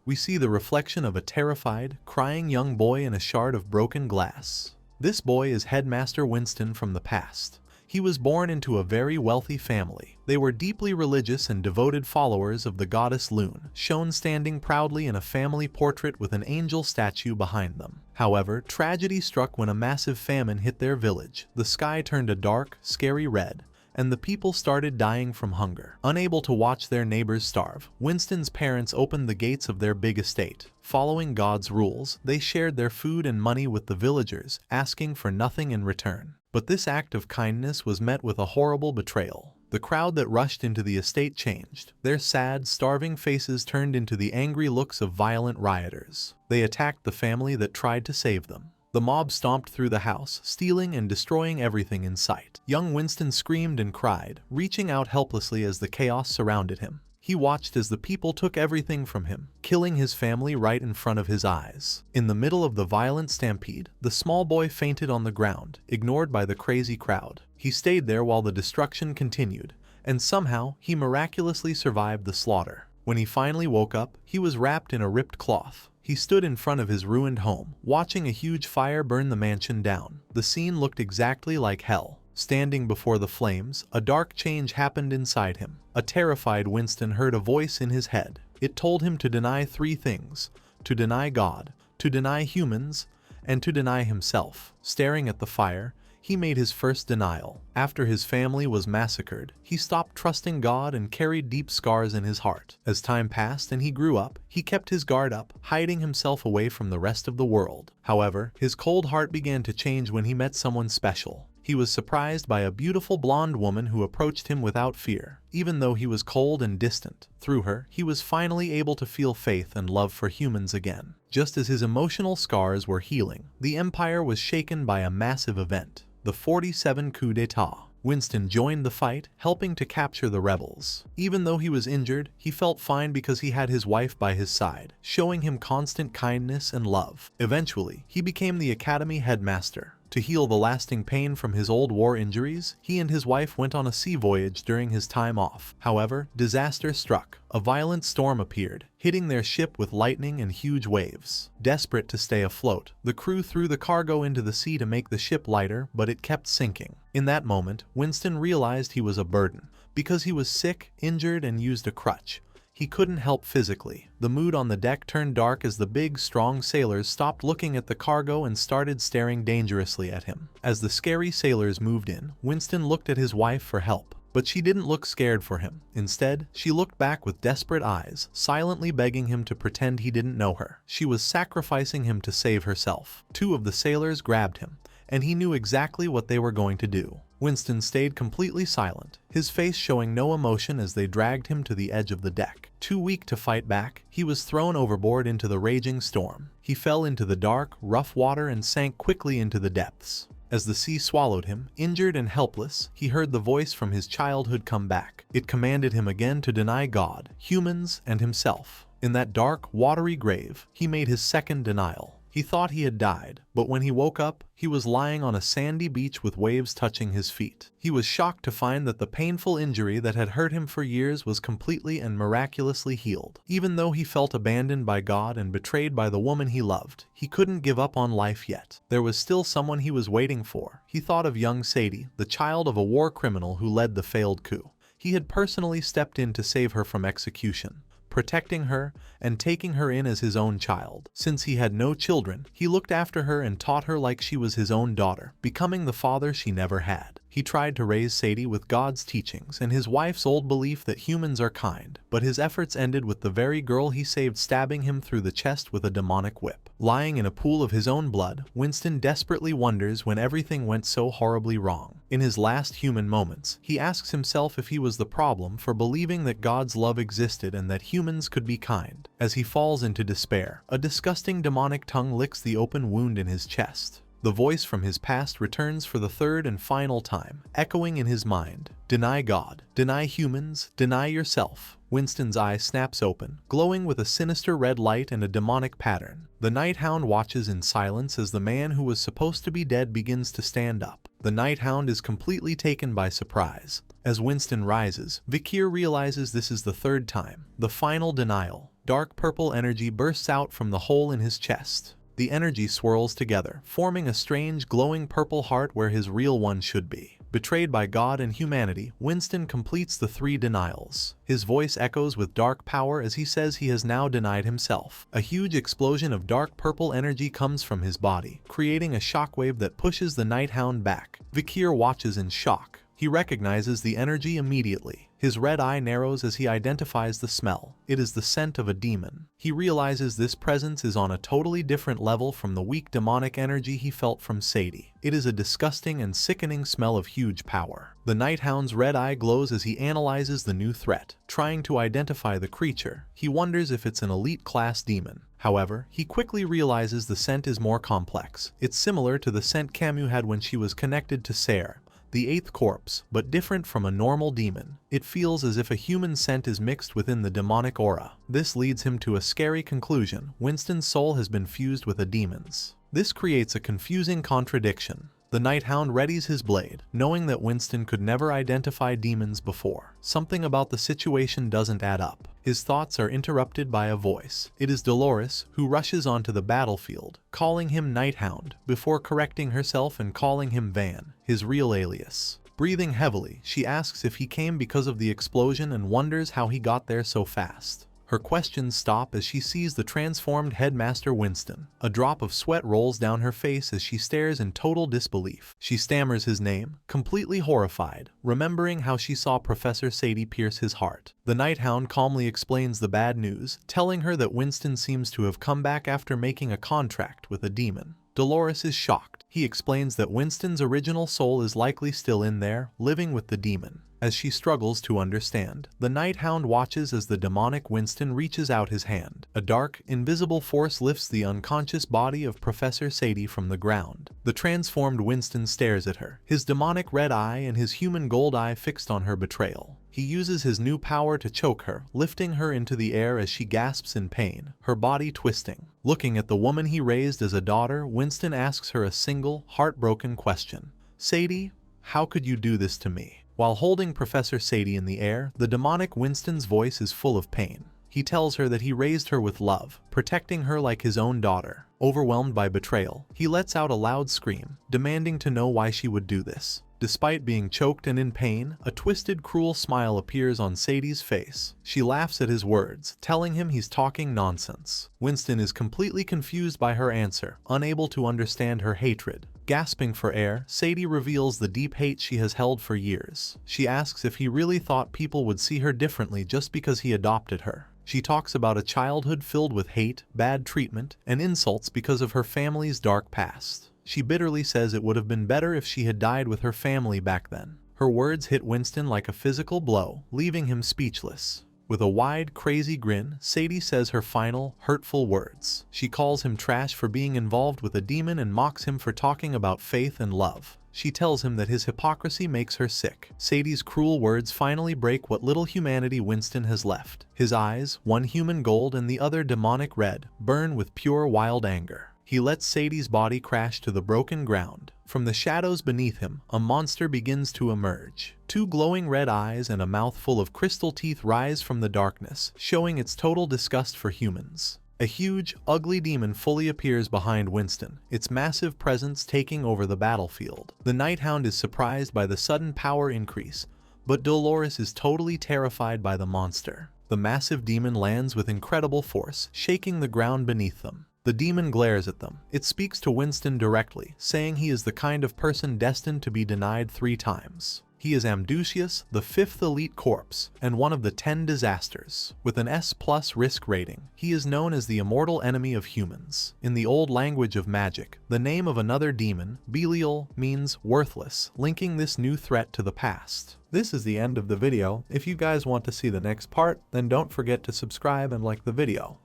we see the reflection of a terrified, crying young boy in a shard of broken glass. This boy is Headmaster Winston from the past. He was born into a very wealthy family. They were deeply religious and devoted followers of the goddess Lune, shown standing proudly in a family portrait with an angel statue behind them. However, tragedy struck when a massive famine hit their village. The sky turned a dark, scary red, and the people started dying from hunger. Unable to watch their neighbors starve, Winston's parents opened the gates of their big estate. Following God's rules, they shared their food and money with the villagers, asking for nothing in return. But this act of kindness was met with a horrible betrayal. The crowd that rushed into the estate changed. Their sad, starving faces turned into the angry looks of violent rioters. They attacked the family that tried to save them. The mob stomped through the house, stealing and destroying everything in sight. Young Winston screamed and cried, reaching out helplessly as the chaos surrounded him. He watched as the people took everything from him, killing his family right in front of his eyes. In the middle of the violent stampede, the small boy fainted on the ground, ignored by the crazy crowd. He stayed there while the destruction continued, and somehow he miraculously survived the slaughter. When he finally woke up, he was wrapped in a ripped cloth. He stood in front of his ruined home, watching a huge fire burn the mansion down. The scene looked exactly like hell. Standing before the flames, a dark change happened inside him. A terrified Winston heard a voice in his head. It told him to deny three things: to deny God, to deny humans, and to deny himself. Staring at the fire, he made his first denial. After his family was massacred, he stopped trusting God and carried deep scars in his heart. As time passed and he grew up, he kept his guard up, hiding himself away from the rest of the world. However, his cold heart began to change when he met someone special. He was surprised by a beautiful blonde woman who approached him without fear. Even though he was cold and distant, through her, he was finally able to feel faith and love for humans again. Just as his emotional scars were healing, the empire was shaken by a massive event: the 47 coup d'etat. Winston joined the fight, helping to capture the rebels. Even though he was injured, he felt fine because he had his wife by his side, showing him constant kindness and love. Eventually, he became the academy headmaster. To heal the lasting pain from his old war injuries, he and his wife went on a sea voyage during his time off. However, disaster struck. A violent storm appeared, hitting their ship with lightning and huge waves. Desperate to stay afloat, the crew threw the cargo into the sea to make the ship lighter, but it kept sinking. In that moment, Winston realized he was a burden. Because he was sick, injured, and used a crutch, he couldn't help physically. The mood on the deck turned dark as the big, strong sailors stopped looking at the cargo and started staring dangerously at him. As the scary sailors moved in, Winston looked at his wife for help. But she didn't look scared for him. Instead, she looked back with desperate eyes, silently begging him to pretend he didn't know her. She was sacrificing him to save herself. Two of the sailors grabbed him, and he knew exactly what they were going to do. Winston stayed completely silent, his face showing no emotion as they dragged him to the edge of the deck. Too weak to fight back, he was thrown overboard into the raging storm. He fell into the dark, rough water and sank quickly into the depths. As the sea swallowed him, injured and helpless, he heard the voice from his childhood come back. It commanded him again to deny God, humans, and himself. In that dark, watery grave, he made his second denial. He thought he had died, but when he woke up, he was lying on a sandy beach with waves touching his feet. He was shocked to find that the painful injury that had hurt him for years was completely and miraculously healed. Even though he felt abandoned by God and betrayed by the woman he loved, he couldn't give up on life yet. There was still someone he was waiting for. He thought of young Sadie, the child of a war criminal who led the failed coup. He had personally stepped in to save her from execution, protecting her and taking her in as his own child. Since he had no children, he looked after her and taught her like she was his own daughter, becoming the father she never had. He tried to raise Sadie with God's teachings and his wife's old belief that humans are kind, but his efforts ended with the very girl he saved stabbing him through the chest with a demonic whip. Lying in a pool of his own blood, Winston desperately wonders when everything went so horribly wrong. In his last human moments, he asks himself if he was the problem for believing that God's love existed and that humans could be kind. As he falls into despair, a disgusting demonic tongue licks the open wound in his chest. The voice from his past returns for the third and final time, echoing in his mind. Deny God, deny humans, deny yourself. Winston's eye snaps open, glowing with a sinister red light and a demonic pattern. The Night Hound watches in silence as the man who was supposed to be dead begins to stand up. The Night Hound is completely taken by surprise. As Winston rises, Vikir realizes this is the third time, the final denial. dark purple energy bursts out from the hole in his chest. The energy swirls together, forming a strange glowing purple heart where his real one should be. Betrayed by God and humanity, Winston completes the 3 denials. His voice echoes with dark power as he says he has now denied himself. A huge explosion of dark purple energy comes from his body, creating a shockwave that pushes the Night Hound back. Vikir watches in shock. He recognizes the energy immediately. His red eye narrows as he identifies the smell. It is the scent of a demon. He realizes this presence is on a totally different level from the weak demonic energy he felt from Sadie. It is a disgusting and sickening smell of huge power. The Night Hound's red eye glows as he analyzes the new threat. Trying to identify the creature, he wonders if it's an elite class demon. However, he quickly realizes the scent is more complex. It's similar to the scent Camus had when she was connected to Serre, the 8th corpse, but different from a normal demon. It feels as if a human scent is mixed within the demonic aura. This leads him to a scary conclusion. Winston's soul has been fused with a demon's. This creates a confusing contradiction. The Night Hound readies his blade, knowing that Winston could never identify demons before. Something about the situation doesn't add up. His thoughts are interrupted by a voice. It is Dolores, who rushes onto the battlefield, calling him Night Hound, before correcting herself and calling him Van, his real alias. Breathing heavily, she asks if he came because of the explosion and wonders how he got there so fast. Her questions stop as she sees the transformed Headmaster Winston. A drop of sweat rolls down her face as she stares in total disbelief. She stammers his name, completely horrified, remembering how she saw Professor Sadie pierce his heart. The Night Hound calmly explains the bad news, telling her that Winston seems to have come back after making a contract with a demon. Dolores is shocked. He explains that Winston's original soul is likely still in there, living with the demon. As she struggles to understand, the Night Hound watches as the demonic Winston reaches out his hand. A dark, invisible force lifts the unconscious body of Professor Sadie from the ground. The transformed Winston stares at her, his demonic red eye and his human gold eye fixed on her betrayal. He uses his new power to choke her, lifting her into the air as she gasps in pain, her body twisting. Looking at the woman he raised as a daughter, Winston asks her a single, heartbroken question. "Sadie, how could you do this to me?" While holding Professor Sadie in the air, the demonic Winston's voice is full of pain. He tells her that he raised her with love, protecting her like his own daughter. Overwhelmed by betrayal, he lets out a loud scream, demanding to know why she would do this. Despite being choked and in pain, a twisted, cruel smile appears on Sadie's face. She laughs at his words, telling him he's talking nonsense. Winston is completely confused by her answer, unable to understand her hatred. Gasping for air, Sadie reveals the deep hate she has held for years. She asks if he really thought people would see her differently just because he adopted her. She talks about a childhood filled with hate, bad treatment, and insults because of her family's dark past. She bitterly says it would have been better if she had died with her family back then. Her words hit Winston like a physical blow, leaving him speechless. With a wide, crazy grin, Sadie says her final, hurtful words. She calls him trash for being involved with a demon and mocks him for talking about faith and love. She tells him that his hypocrisy makes her sick. Sadie's cruel words finally break what little humanity Winston has left. His eyes, one human gold and the other demonic red, burn with pure wild anger. He lets Sadie's body crash to the broken ground. From the shadows beneath him, a monster begins to emerge. Two glowing red eyes and a mouth full of crystal teeth rise from the darkness, showing its total disgust for humans. A huge, ugly demon fully appears behind Winston, its massive presence taking over the battlefield. The Night Hound is surprised by the sudden power increase, but Dolores is totally terrified by the monster. The massive demon lands with incredible force, shaking the ground beneath them. The demon glares at them. It speaks to Winston directly, saying he is the kind of person destined to be denied 3 times. He is Ambitious, the 5th elite corpse, and one of the 10 disasters. With an S+ risk rating, he is known as the immortal enemy of humans. In the old language of magic, the name of another demon, Belial, means worthless, linking this new threat to the past. This is the end of the video. If you guys want to see the next part, then don't forget to subscribe and like the video.